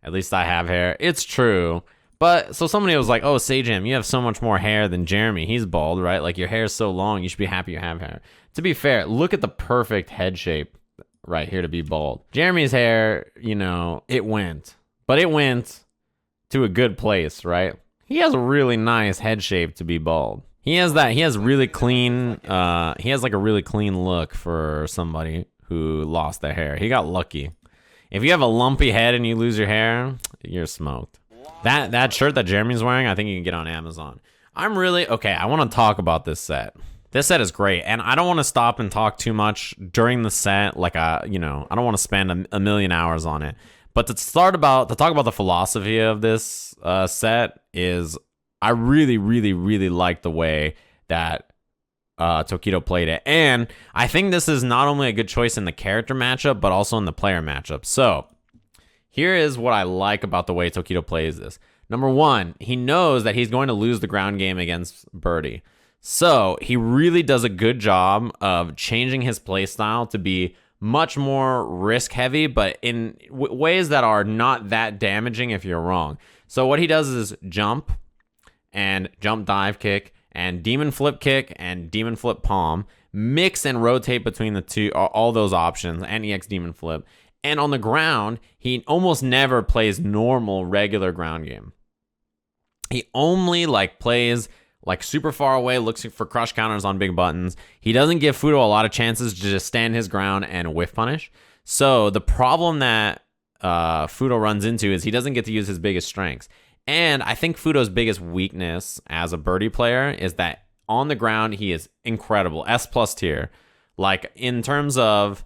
At least I have hair. It's true. But, so somebody was like, oh, Sajam, you have so much more hair than Jeremy. He's bald, right? Like, your hair is so long, you should be happy you have hair. To be fair, look at the perfect head shape right here to be bald. Jeremy's hair, you know, it went. But it went to a good place, right? He has a really nice head shape to be bald. He has really clean, he has like a really clean look for somebody who lost their hair. He got lucky. If you have a lumpy head and you lose your hair, you're smoked. That shirt that Jeremy's wearing, I think you can get on Amazon. Okay, I want to talk about this set. This set is great, and I don't want to stop and talk too much during the set. Like, I don't want to spend a million hours on it. But to talk about the philosophy of this set is, I really, really, really like the way that Tokido played it. And I think this is not only a good choice in the character matchup, but also in the player matchup. So, here is what I like about the way Tokido plays this. Number one, he knows that he's going to lose the ground game against Birdie. So, he really does a good job of changing his playstyle to be much more risk heavy, but in ways that are not that damaging if you're wrong. So, what he does is jump and jump dive kick and demon flip kick and demon flip palm, mix and rotate between the two, all those options, and EX demon flip. And on the ground, he almost never plays normal, regular ground game. He only plays super far away, looks for crush counters on big buttons. He doesn't give Fuudo a lot of chances to just stand his ground and whiff punish. So the problem that Fuudo runs into is he doesn't get to use his biggest strengths. And I think Fuudo's biggest weakness as a Birdie player is that on the ground, he is incredible. S+ tier. Like, in terms of,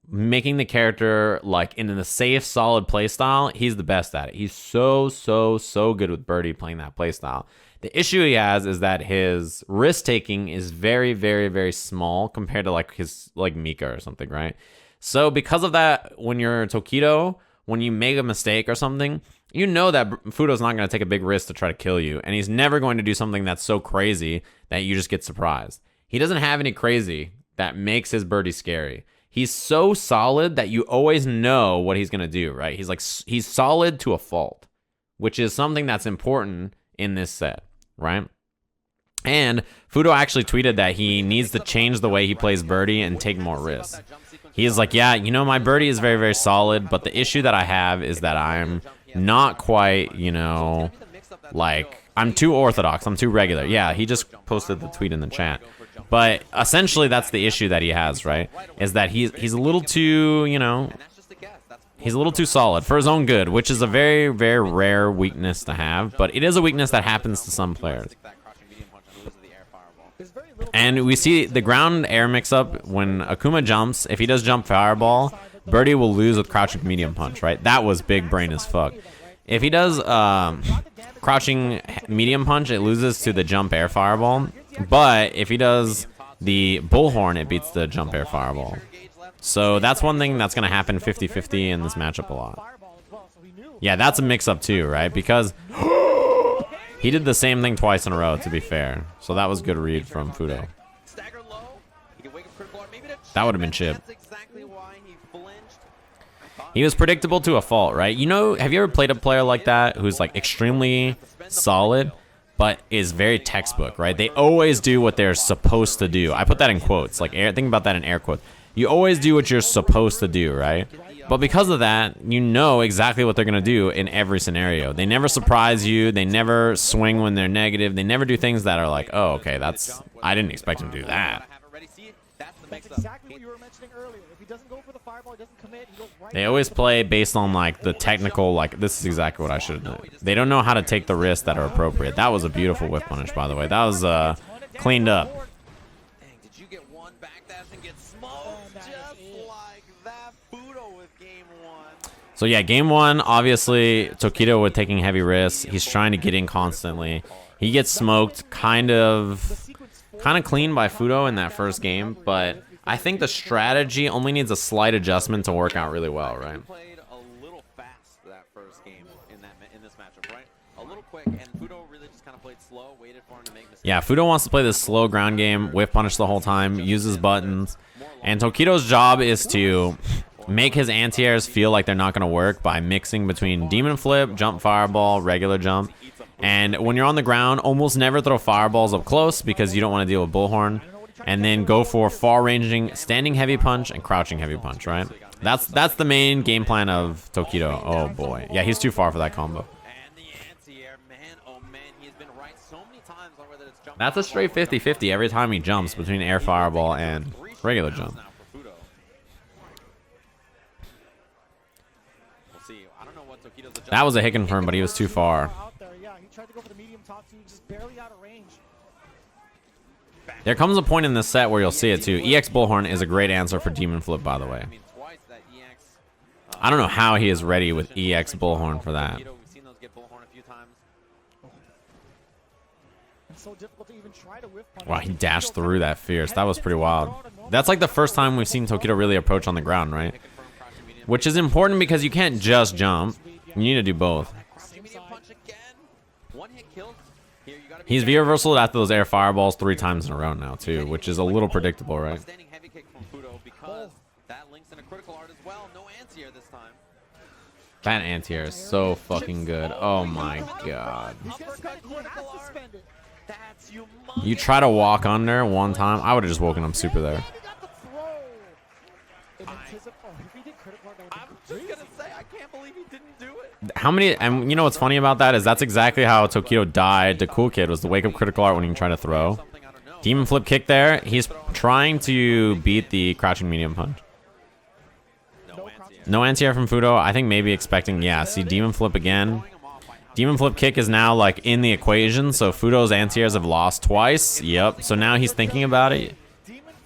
making the character, in the safe, solid playstyle, he's the best at it. He's so good with Birdie playing that playstyle. The issue he has is that his risk-taking is very, very, very small compared to, his, Mika or something, right? So, because of that, when you're Tokido, when you make a mistake or something, you know that Fuudo's not going to take a big risk to try to kill you, and he's never going to do something that's so crazy that you just get surprised. He doesn't have any crazy that makes his Birdie scary. He's so solid that you always know what he's going to do, right? He's solid to a fault, which is something that's important in this set, right? And Fuudo actually tweeted that he needs to change the way he plays Birdie and take more risks. He is like, yeah, my Birdie is very, very solid, but the issue that I have is that I'm not quite, I'm too orthodox, I'm too regular. Yeah, he just posted the tweet in the chat. But essentially, that's the issue that he has, right? Is that he's a little too, he's a little too solid for his own good, which is a very, very rare weakness to have. But it is a weakness that happens to some players. And we see the ground air mix-up when Akuma jumps. If he does jump fireball, Birdie will lose with crouching medium punch, right? That was big brain as fuck. If he does crouching medium punch, it loses to the jump air fireball. But if he does the bullhorn, it beats the jump air fireball. So that's one thing that's going to happen 50-50 in this matchup a lot. Yeah, that's a mix-up too, right? Because he did the same thing twice in a row, to be fair. So that was good read from Fuudo. That would have been chip. He was predictable to a fault, right? Have you ever played a player like that who's extremely solid, but is very textbook, right? They always do what they're supposed to do. I put that in quotes. Think about that in air quotes. You always do what you're supposed to do, right? But because of that, you know exactly what they're going to do in every scenario. They never surprise you. They never swing when they're negative. They never do things that are like, oh, okay, I didn't expect him to do that. That's exactly what you were mentioning earlier. If he doesn't go for the fireball, he doesn't commit, he goes right. They always play based on the technical, this is exactly what I should have done. They don't know how to take the risks that are appropriate. That was a beautiful whip punish, by the way. That was cleaned up. Dang, did you get one back dash and get smoked just like that? Fuudo with game one. So yeah, game one, obviously, Tokido with taking heavy risks. He's trying to get in constantly. He gets smoked kind of clean by Fuudo in that first game, but I think the strategy only needs a slight adjustment to work out really well, right? Played a little fast that first game in this matchup, right? A little quick, and Fuudo really just kind of played slow, waited for him to make mistakes. Yeah, Fuudo wants to play this slow ground game, whip punish the whole time, uses buttons, and Tokido's job is to make his anti-airs feel like they're not going to work by mixing between demon flip, jump fireball, regular jump. And when you're on the ground, almost never throw fireballs up close because you don't want to deal with bullhorn. And then go for far-ranging, standing heavy punch and crouching heavy punch, right? That's the main game plan of Tokido. Oh boy. Yeah, he's too far for that combo. That's a straight 50-50 every time he jumps between air fireball and regular jump. That was a hit confirm, but he was too far. There comes a point in this set where you'll see it too. EX Bullhorn is a great answer for Demon Flip, by the way. I don't know how he is ready with EX Bullhorn for that. Wow, he dashed through that fierce. That was pretty wild. That's like the first time we've seen Tokido really approach on the ground, right? Which is important because you can't just jump. You need to do both. He's V-reversaled after those air fireballs 3 times in a row now, too, which is a little predictable, right? That anti-air is so fucking good. Oh my god. You try to walk under one time. I would have just woken up super there. How many, and you know what's funny about that is that's exactly how Tokido died to Cool Kid, was the wake up critical art when he tried to throw. Demon flip kick there. He's trying to beat the crouching medium punch. No anti-air from Fuudo. I think maybe expecting, yeah, see demon flip again. Demon flip kick is now like in the equation, so Fuudo's anti-airs have lost twice. Yep, so now he's thinking about it.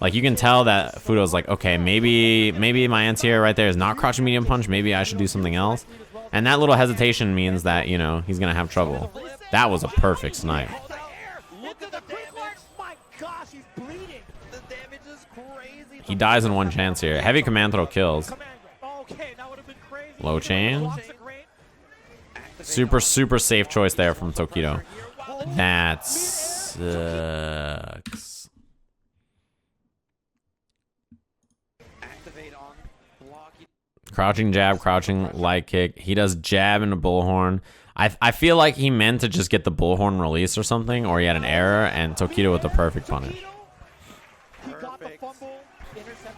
Like you can tell that Fuudo's like, okay, maybe my anti-air right there is not crouching medium punch. Maybe I should do something else. And that little hesitation means that, you know, he's going to have trouble. That was a perfect snipe. He dies in one chance here. Heavy command throw kills. Low chain. Super, super safe choice there from Tokido. That sucks. Crouching jab, crouching light kick. He does jab into bullhorn. I feel like he meant to just get the bullhorn release or something, or he had an error, and Tokido with the perfect punish.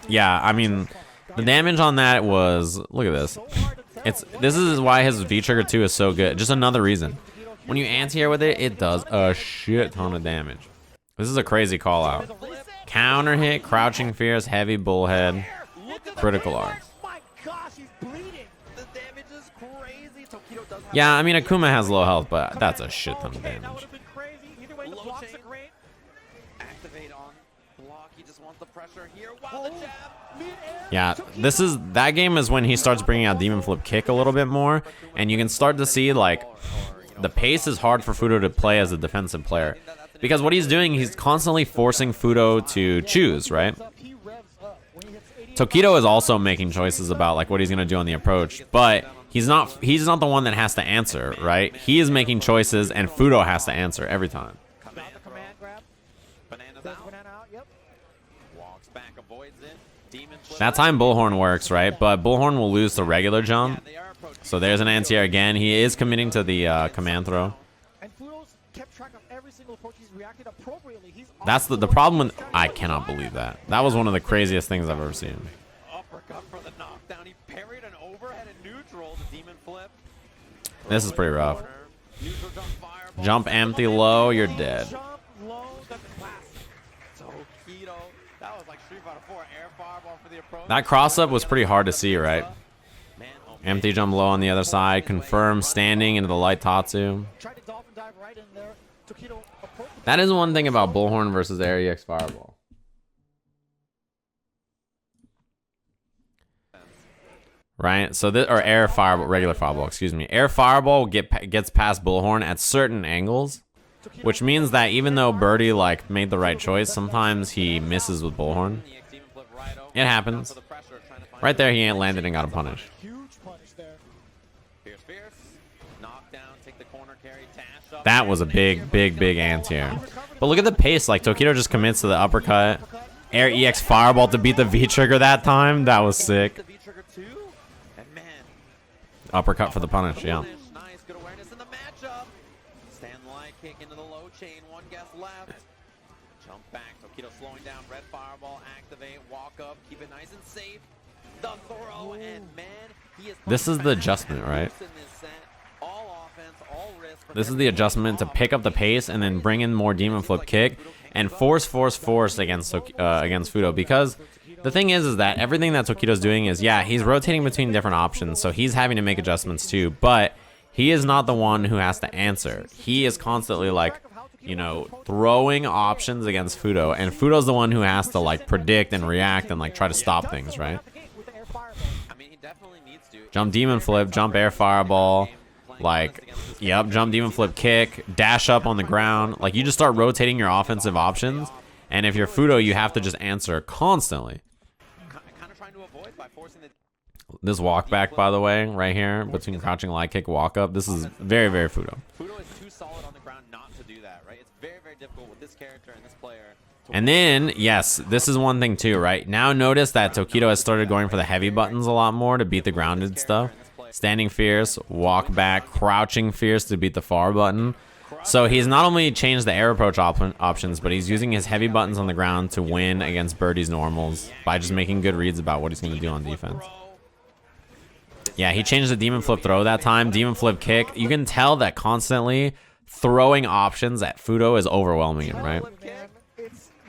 Yeah, I mean, the damage on that was, look at this. This is why his V trigger 2 is so good. Just another reason. When you anti-air with it, it does a shit ton of damage. This is a crazy call out. Counter hit, crouching fierce, heavy bullhead, critical art. Yeah, I mean, Akuma has low health, but that's a shit ton of damage. Yeah, that game is when he starts bringing out Demon Flip Kick a little bit more, and you can start to see, like, the pace is hard for Fuudo to play as a defensive player. Because what he's doing, he's constantly forcing Fuudo to choose, right? Tokido is also making choices about, like, what he's going to do on the approach, but he's not the one that has to answer, right? He is making choices, and Fuudo has to answer every time. That time Bullhorn works, right? But Bullhorn will lose the regular jump. So there's an anti-air again. He is committing to the command throw. That's the problem with... I cannot believe that. That was one of the craziest things I've ever seen. This is pretty rough. Jump empty low, you're dead. That cross-up was pretty hard to see, right? Empty jump low on the other side. Confirm standing into the light Tatsu. That is one thing about Bullhorn versus Air EX Fireball. Right? So this, or Air Fireball, regular Fireball, excuse me. Air Fireball gets past Bullhorn at certain angles, which means that even though Birdie like made the right choice, sometimes he misses with Bullhorn. It happens. Right there, he ain't landed and got a punish. That was a big, big, big anti-air. But look at the pace. Like, Tokido just commits to the uppercut. Air EX Fireball to beat the V-trigger that time. That was sick. Uppercut for the punish, yeah. Nice, good awareness in the matchup. Stand light kick into the low chain. One guess left. Jump back. Tokido slowing down. Red fireball. Activate. Walk up. Keep it nice and safe. The throw, and man, he is. This is the adjustment, right? All offense, all risk. This is the adjustment to pick up the pace and then bring in more demon flip kick and force against Fuudo, because the thing is that everything that Tokido's doing is, yeah, he's rotating between different options, so he's having to make adjustments too, but he is not the one who has to answer. He is constantly like, you know, throwing options against Fuudo, and Fuudo's the one who has to like predict and react and like try to stop things, right? Jump demon flip, jump air fireball, like, yep, jump demon flip kick, dash up on the ground. Like, you just start rotating your offensive options, and if you're Fuudo, you have to just answer constantly. This walk back, by the way, right here, between crouching light kick, walk up, this is very, very Fuudo. Fuudo is too solid on the ground not to do that, right? It's very, very difficult with this character and this player. And then, yes, this is one thing too, right? Now notice that Tokido has started going for the heavy buttons a lot more to beat the grounded stuff. Standing fierce, walk back, crouching fierce to beat the far button. So he's not only changed the air approach options, but he's using his heavy buttons on the ground to win against Birdie's normals by just making good reads about what he's going to do on defense. Yeah, he changed the demon flip throw that time. Demon flip kick. You can tell that constantly throwing options at Fuudo is overwhelming him, right?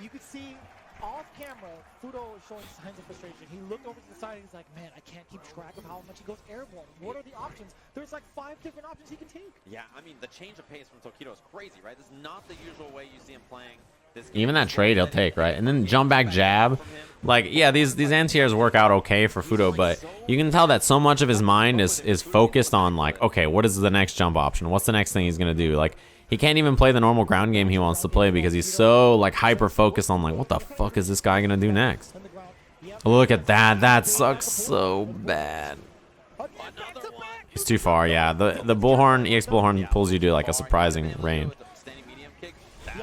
You could see off camera, Fuudo is showing signs of frustration. He looked over to the side and he's like, man, I can't keep track of how much he goes airborne. What are the options? There's like 5 different options he can take. Yeah, I mean, the change of pace from Tokido is crazy, right? This is not the usual way you see him playing this game. Even that trade he'll take, right? And then jump back jab. Like, yeah, these anti-airs work out okay for Fuudo, but you can tell that so much of his mind is focused on, like, okay, what is the next jump option? What's the next thing he's going to do? Like, he can't even play the normal ground game he wants to play because he's so, like, hyper-focused on, like, what the fuck is this guy going to do next? Look at that. That sucks so bad. He's too far, yeah. The bullhorn, EX bullhorn pulls you to, like, a surprising range.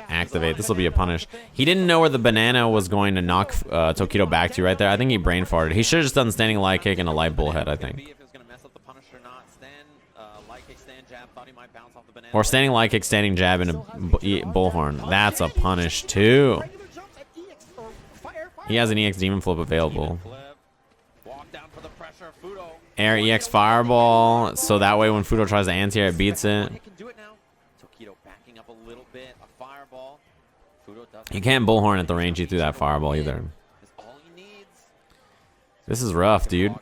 Activate. This will be a punish. He didn't know where the banana was going to knock Tokido back to right there. I think he brain farted. He should have just done standing light kick and a light bullhead, I think. Or standing light kick, standing jab, and a bullhorn. That's a punish, too. He has an EX demon flip available. Air EX fireball, so that way when Fuudo tries to anti-air, it beats it. You can't bullhorn at the range he threw that fireball either. This is rough, dude.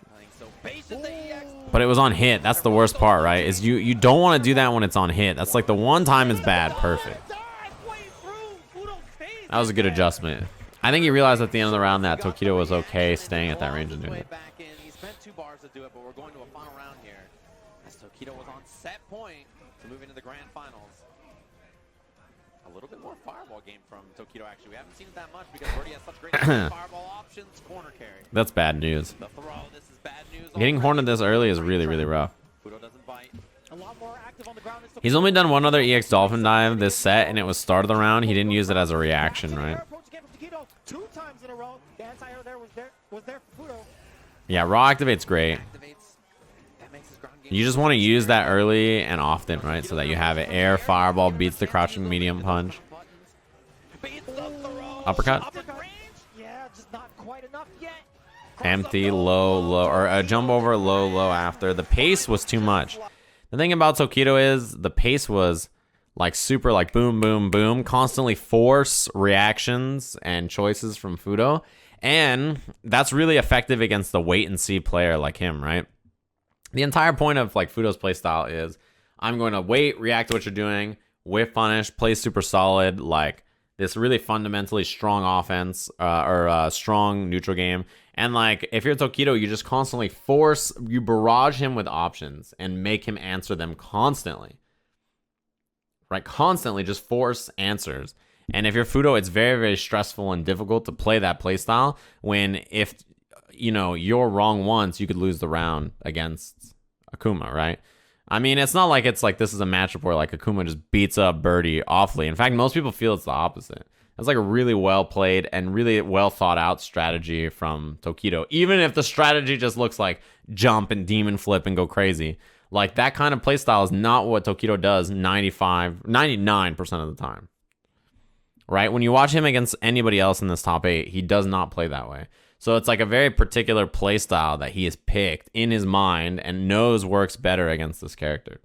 But it was on hit. That's the worst part, right? Is you don't want to do that when it's on hit. That's like the one time it's bad. Perfect. That was a good adjustment. I think he realized at the end of the round that Tokido was okay staying at that range and doing it. He spent 2 bars to do it, but we're going to a final round here. As Tokido was on set point to move into the grand finals. A little bit more fireball game from Tokido, actually. We haven't seen it that much because Birdie has such great fireball options. Corner carry. That's bad news. The throw. This is bad news. Getting horned this early is really, really rough. Fuudo doesn't bite. A lot more active on the ground. He's only done one other EX Dolphin dive this set, and it was start of the round. He didn't use it as a reaction, right? 2 times in a row. The anti-air there was there for Fuudo. Yeah, raw activate's great. You just want to use that early and often, right? So that you have it. Air fireball beats the crouching medium punch. Uppercut. Yeah, just not quite enough yet. Empty, low, low, or a jump over, low, low after. The pace was too much. The thing about Tokido is the pace was like super like boom, boom, boom. Constantly force reactions and choices from Fuudo. And that's really effective against the wait and see player like him, right? The entire point of like Fuudo's playstyle is I'm going to wait, react to what you're doing, whiff punish, play super solid, like this really fundamentally strong offense or strong neutral game. And like if you're Tokido, you just constantly you barrage him with options and make him answer them constantly. Right? Constantly just force answers. And if you're Fuudo, it's very, very stressful and difficult to play that playstyle when if you know, you're wrong once, you could lose the round against Akuma, right? I mean, it's not like it's like this is a matchup where like Akuma just beats up Birdie awfully. In fact, most people feel it's the opposite. That's like a really well played and really well thought out strategy from Tokido. Even if the strategy just looks like jump and demon flip and go crazy. Like that kind of playstyle is not what Tokido does 99% of the time. Right? When you watch him against anybody else in this top 8, he does not play that way. So it's like a very particular playstyle that he has picked in his mind and knows works better against this character.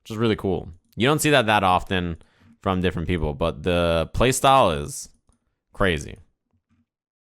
Which is really cool. You don't see that often from different people, but the playstyle is crazy.